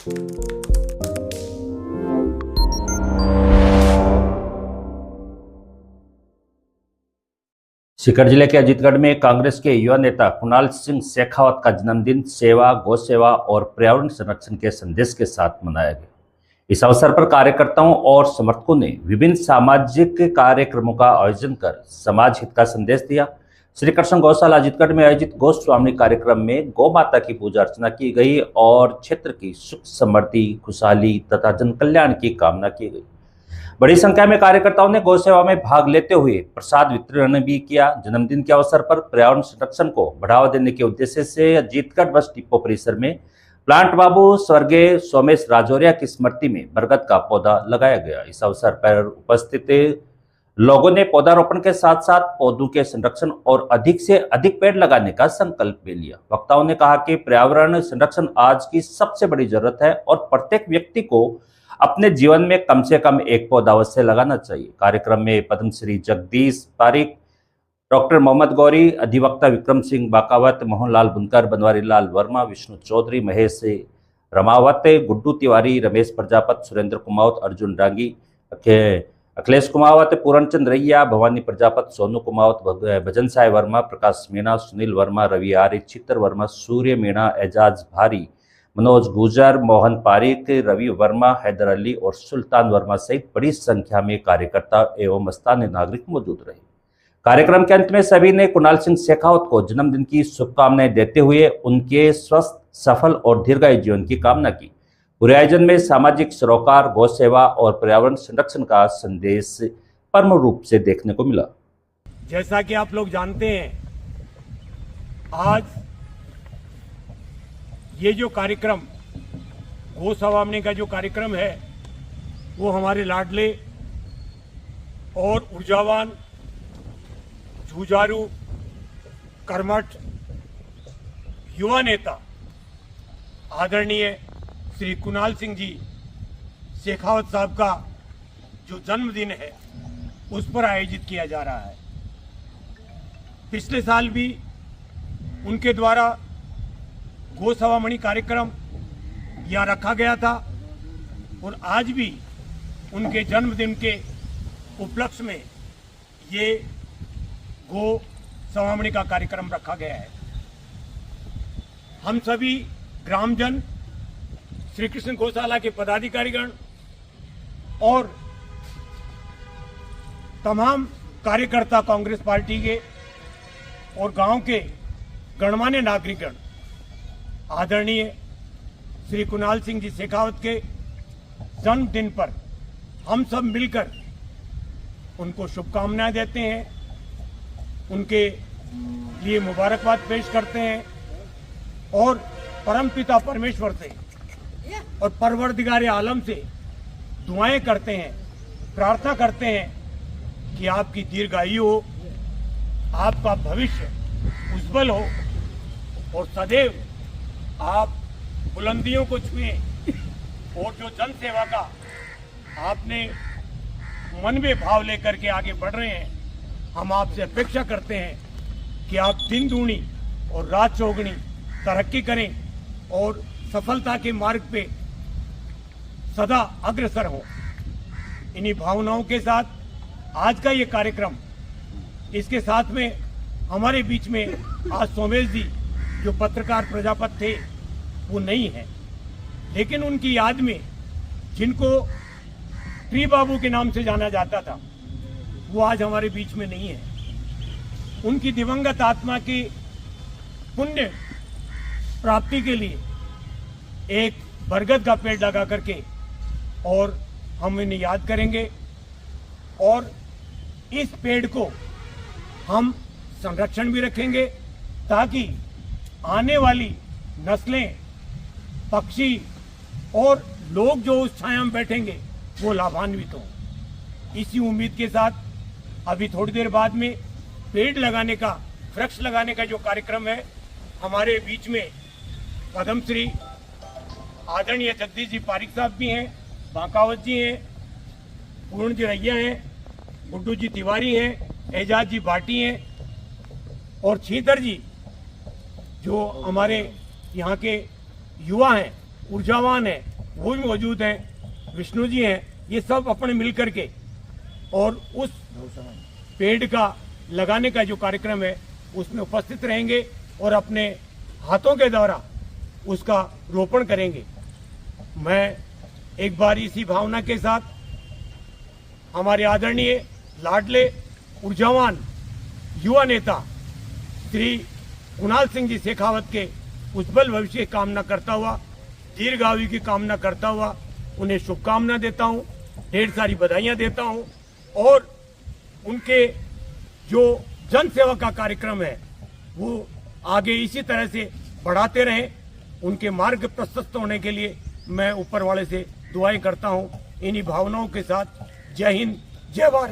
सीकर जिले के अजीतगढ़ में कांग्रेस के युवा नेता कुणाल सिंह शेखावत का जन्मदिन सेवा, गौ सेवा और पर्यावरण संरक्षण के संदेश के साथ मनाया गया। इस अवसर पर कार्यकर्ताओं और समर्थकों ने विभिन्न सामाजिक कार्यक्रमों का आयोजन कर समाज हित का संदेश दिया। श्री कृष्ण गौशाला अजीतगढ़ में आयोजित गोस्वामी कार्यक्रम में गौ माता की पूजा अर्चना की गई और क्षेत्र की सुख समृद्धि, खुशहाली तथा जन कल्याण की कामना की गई। बड़ी संख्या में कार्यकर्ताओं ने गौ सेवा में भाग लेते हुए प्रसाद वितरण भी किया। जन्मदिन के अवसर पर पर्यावरण संरक्षण को बढ़ावा देने के उद्देश्य से अजीतगढ़ बस डिपो परिसर में प्लांट बाबू स्वर्गीय सोमेश राजौरिया की स्मृति में बरगद का पौधा लगाया गया। इस अवसर पर उपस्थित लोगों ने पौधारोपण के साथ साथ पौधों के संरक्षण और अधिक से अधिक पेड़ लगाने का संकल्प भी लिया। वक्ताओं ने कहा कि पर्यावरण संरक्षण आज की सबसे बड़ी जरूरत है और प्रत्येक व्यक्ति को अपने जीवन में कम से कम एक पौधा अवश्य लगाना चाहिए। कार्यक्रम में पद्मश्री जगदीश पारिक, डॉक्टर मोहम्मद गौरी, अधिवक्ता विक्रम सिंह बाकावत, मोहनलाल बुनकर, बनवारी लाल वर्मा, विष्णु चौधरी, महेश रमावत, गुड्डू तिवारी, रमेश प्रजापत, सुरेंद्र कुमावत, अर्जुन डांगी, अखिलेश कुमावत, पूरणचंद रैया, भवानी प्रजापत, सोनू कुमावत, भजन साय वर्मा, प्रकाश मीणा, सुनील वर्मा, रवि आर्य, चित्र वर्मा, सूर्य मीणा, एजाज भारी, मनोज गुजर, मोहन पारिक, रवि वर्मा, हैदर अली और सुल्तान वर्मा सहित बड़ी संख्या में कार्यकर्ता एवं स्थानीय नागरिक मौजूद रहे। कार्यक्रम के अंत में सभी ने कुणाल सिंह शेखावत को जन्मदिन की शुभकामनाएं देते हुए उनके स्वस्थ, सफल और दीर्घायु जीवन की कामना की। पूरे आयोजन में सामाजिक सरोकार, गौ सेवा और पर्यावरण संरक्षण का संदेश परम रूप से देखने को मिला। जैसा कि आप लोग जानते हैं, आज ये जो कार्यक्रम गौ सवामनी का जो कार्यक्रम है वो हमारे लाडले और ऊर्जावान, जुझारू, कर्मठ युवा नेता आदरणीय श्री कुणाल सिंह जी शेखावत साहब का जो जन्मदिन है उस पर आयोजित किया जा रहा है। पिछले साल भी उनके द्वारा गौ सवामणी कार्यक्रम यहाँ रखा गया था और आज भी उनके जन्मदिन के उपलक्ष्य में ये गौ सवामणी का कार्यक्रम रखा गया है। हम सभी ग्रामजन, श्री कृष्ण गौशाला के पदाधिकारीगण और तमाम कार्यकर्ता कांग्रेस पार्टी के और गांव के गणमान्य नागरिकगण आदरणीय श्री कुणाल सिंह जी शेखावत के जन्मदिन पर हम सब मिलकर उनको शुभकामनाएं देते हैं, उनके लिए मुबारकबाद पेश करते हैं और परमपिता परमेश्वर से और परवरदिगार आलम से दुआएं करते हैं, प्रार्थना करते हैं कि आपकी दीर्घायु हो, आपका भविष्य उज्जवल हो और सदैव आप बुलंदियों को छुएं और जो जन सेवा का आपने मन में भाव लेकर के आगे बढ़ रहे हैं, हम आपसे अपेक्षा करते हैं कि आप दिन दूनी और रात चौगुनी तरक्की करें और सफलता के मार्ग पे सदा अग्रसर हों। इन्हीं भावनाओं के साथ आज का ये कार्यक्रम, इसके साथ में हमारे बीच में आज सोमेश जी जो पत्रकार प्रजापत थे वो नहीं है, लेकिन उनकी याद में जिनको ट्री बाबू के नाम से जाना जाता था वो आज हमारे बीच में नहीं है। उनकी दिवंगत आत्मा की पुण्य प्राप्ति के लिए एक बरगद का पेड़ लगा करके और हम इन्हें याद करेंगे और इस पेड़ को हम संरक्षण भी रखेंगे ताकि आने वाली नस्लें, पक्षी और लोग जो उस छाया में बैठेंगे वो लाभान्वित हों। इसी उम्मीद के साथ अभी थोड़ी देर बाद में पेड़ लगाने का, वृक्ष लगाने का जो कार्यक्रम है, हमारे बीच में पद्मश्री आदरणीय जगदीश जी पारिक साहब भी हैं, बाकावत जी हैं, पूर्ण जी रैया हैं, गुड्डू जी तिवारी हैं, एजाज जी भाटी हैं और छीतर जी जो हमारे यहाँ के युवा हैं, ऊर्जावान हैं, वो भी मौजूद हैं, विष्णु जी हैं, ये सब अपने मिल करके और उस पेड़ का लगाने का जो कार्यक्रम है उसमें उपस्थित रहेंगे और अपने हाथों के द्वारा उसका रोपण करेंगे। मैं एक बार इसी भावना के साथ हमारे आदरणीय लाडले ऊर्जावान युवा नेता श्री कुणाल सिंह जी शेखावत के उज्जवल भविष्य की कामना करता हुआ, दीर्घायु की कामना करता हुआ उन्हें शुभकामना देता हूं, ढेर सारी बधाइयां देता हूं और उनके जो जन सेवा का कार्यक्रम है वो आगे इसी तरह से बढ़ाते रहें। उनके मार्ग प्रशस्त होने के लिए मैं ऊपर वाले से दुआएं करता हूं। इन्हीं भावनाओं के साथ जय हिंद, जय भारत।